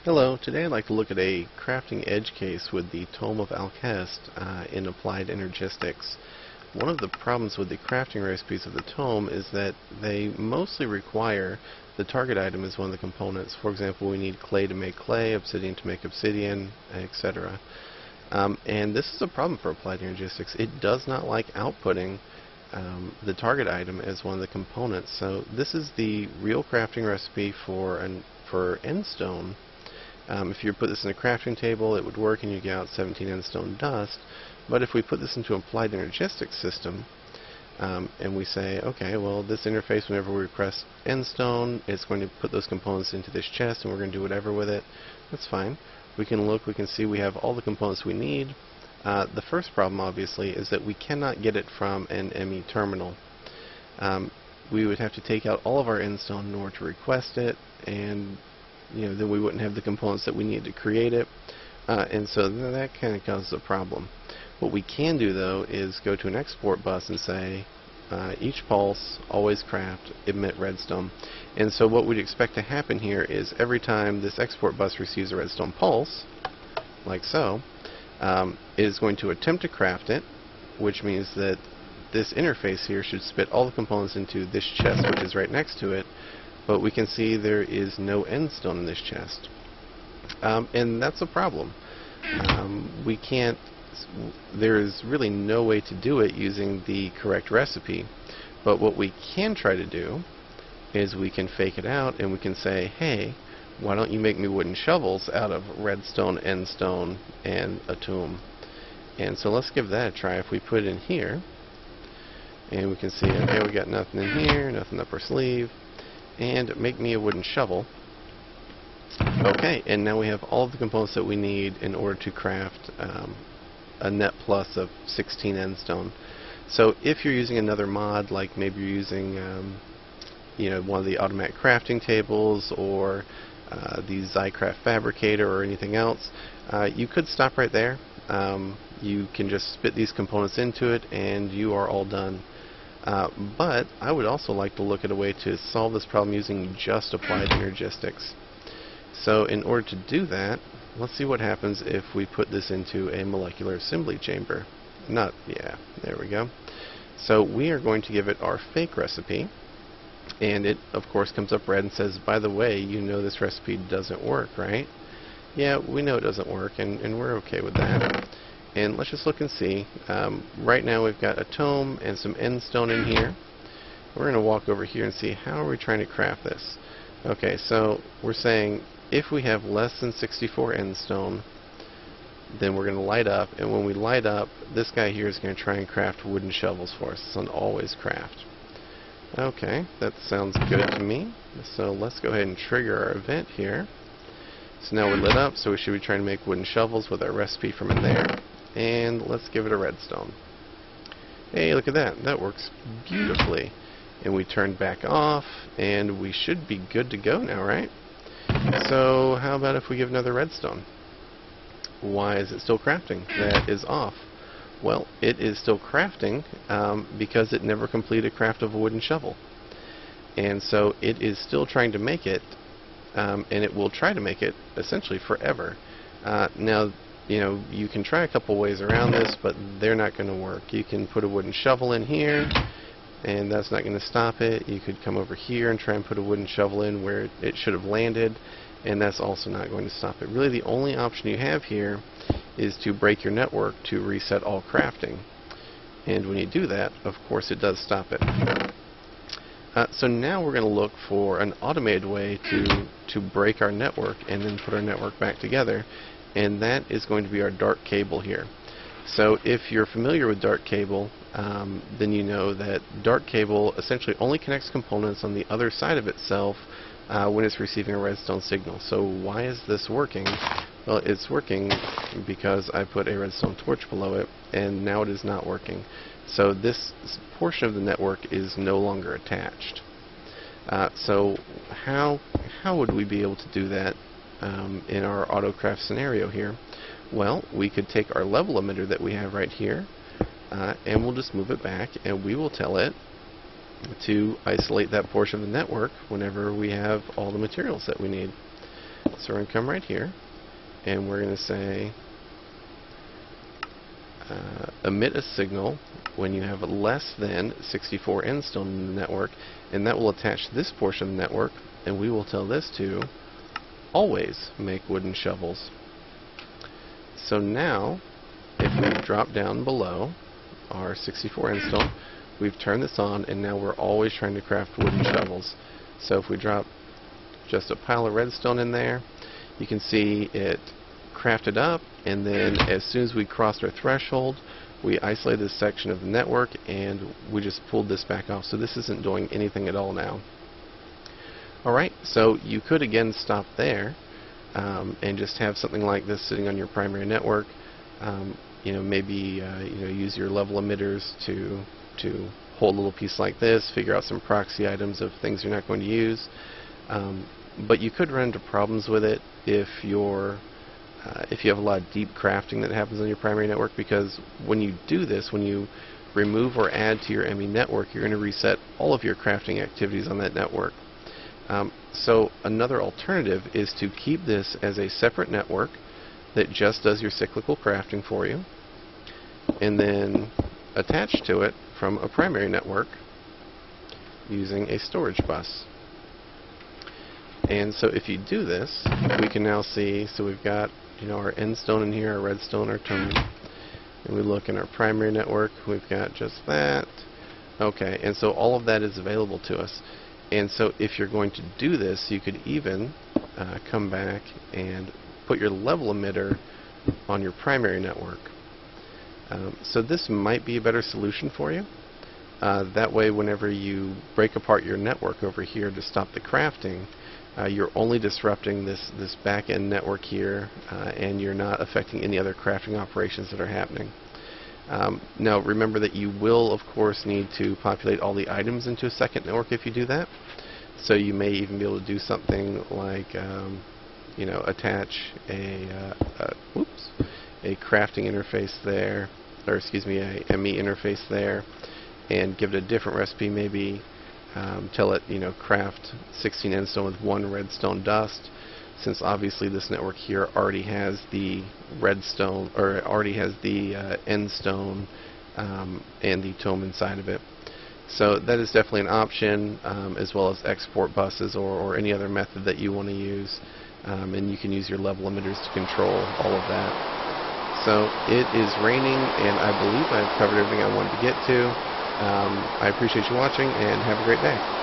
Hello, today I'd like to look at a crafting edge case with the Tome of Alkahest in Applied Energistics. One of the problems with the crafting recipes of the Tome is that they mostly require the target item as one of the components. For example, we need clay to make clay, obsidian to make obsidian, etc. And this is a problem for Applied Energistics. It does not like outputting the target item as one of the components. So this is the real crafting recipe for endstone. If you put this in a crafting table, it would work and you get out 17 endstone dust. But if we put this into an Applied Energistics system, and we say, okay, well, this interface, whenever we request endstone, it's going to put those components into this chest, and we're going to do whatever with it. That's fine. We can look, we can see we have all the components we need. The first problem, obviously, is that we cannot get it from an ME terminal. We would have to take out all of our endstone in order to request it, and then we wouldn't have the components that we need to create it, and so that kind of causes a problem. What we can do, though, is go to an export bus and say each pulse, always craft, emit redstone. And so what we'd expect to happen here is every time this export bus receives a redstone pulse, like so, it is going to attempt to craft it, which means that this interface here should spit all the components into this chest, which is right next to it. But we can see there is no endstone in this chest. And that's a problem. We can't, there is really no way to do it using the correct recipe. But what we can try to do is we can fake it out and we can say, hey, why don't you make me wooden shovels out of redstone, endstone, and a tomb? And so let's give that a try. If we put it in here, and we can see, okay, we got nothing in here, nothing up our sleeve. And make me a wooden shovel. Okay, and now we have all of the components that we need in order to craft a net plus of 16 endstone. So if you're using another mod, like maybe you're using one of the automatic crafting tables or the Zycraft Fabricator or anything else, you could stop right there. You can just spit these components into it and you are all done. But I would also like to look at a way to solve this problem using just Applied Energistics. So in order to do that, let's see what happens if we put this into a molecular assembly chamber. There we go. So we are going to give it our fake recipe, and it of course comes up red and says, by the way, you know this recipe doesn't work, right? Yeah, we know it doesn't work, and we're okay with that. And let's just look and see. Right now we've got a tome and some endstone in here. We're going to walk over here and see how are we trying to craft this. Okay, so we're saying if we have less than 64 endstone, then we're going to light up, and when we light up, this guy here is going to try and craft wooden shovels for us. It's on always craft. Okay, that sounds good to me. So let's go ahead and trigger our event here. So now we're lit up, so we should be trying to make wooden shovels with our recipe from in there. And let's give it a redstone. Hey, look at that. That works beautifully. And we turn back off, and we should be good to go now, right? So how about if we give another redstone? Why is it still crafting? That is off. Well, it is still crafting because it never completed a craft of a wooden shovel. And so it is still trying to make it, and it will try to make it essentially forever. Now, you can try a couple ways around this, but they're not going to work. You can put a wooden shovel in here, and that's not going to stop it. You could come over here and try and put a wooden shovel in where it should have landed, and that's also not going to stop it. Really, the only option you have here is to break your network to reset all crafting. And when you do that, of course, it does stop it. So now we're going to look for an automated way to break our network and then put our network back together. And that is going to be our dark cable here. So if you're familiar with dark cable, then you know that dark cable essentially only connects components on the other side of itself when it's receiving a redstone signal. So why is this working? Well, it's working because I put a redstone torch below it, and now it is not working. So this portion of the network is no longer attached. So how would we be able to do that in our autocraft scenario here? Well, we could take our level emitter that we have right here, and we'll just move it back, and we will tell it to isolate that portion of the network whenever we have all the materials that we need. So we're going to come right here, and we're going to say emit a signal when you have less than 64 end stone in the network, and that will attach this portion of the network, and we will tell this to always make wooden shovels. So now, if we drop down below our 64 end stone, we've turned this on, and now we're always trying to craft wooden shovels. So if we drop just a pile of redstone in there, you can see it crafted up, and then as soon as we crossed our threshold, we isolated this section of the network, and we just pulled this back off. So this isn't doing anything at all now. Alright, so you could again stop there and just have something like this sitting on your primary network. Maybe use your level emitters to hold a little piece like this, figure out some proxy items of things you're not going to use. But you could run into problems with it if you have a lot of deep crafting that happens on your primary network, because when you do this, when you remove or add to your ME network, you're going to reset all of your crafting activities on that network. So another alternative is to keep this as a separate network that just does your cyclical crafting for you, and then attach to it from a primary network using a storage bus. And so if you do this, we can now see, so we've got our end stone in here, our redstone, our tome, and we look in our primary network, we've got just that. Okay, and so all of that is available to us. And so if you're going to do this, you could even come back and put your level emitter on your primary network. So this might be a better solution for you. That way, whenever you break apart your network over here to stop the crafting, you're only disrupting this back-end network here, and you're not affecting any other crafting operations that are happening. Now remember that you will of course need to populate all the items into a second network if you do that. So you may even be able to do something like attach a crafting interface there, or excuse me, a ME interface there, and give it a different recipe. Maybe tell it craft 16 end stone with 1 redstone dust, since obviously this network here already has the redstone, or already has the end stone and the tome inside of it. So that is definitely an option, as well as export buses or any other method that you want to use, and you can use your level emitters to control all of that. So it is raining, and I believe I've covered everything I wanted to get to. I appreciate you watching, and have a great day.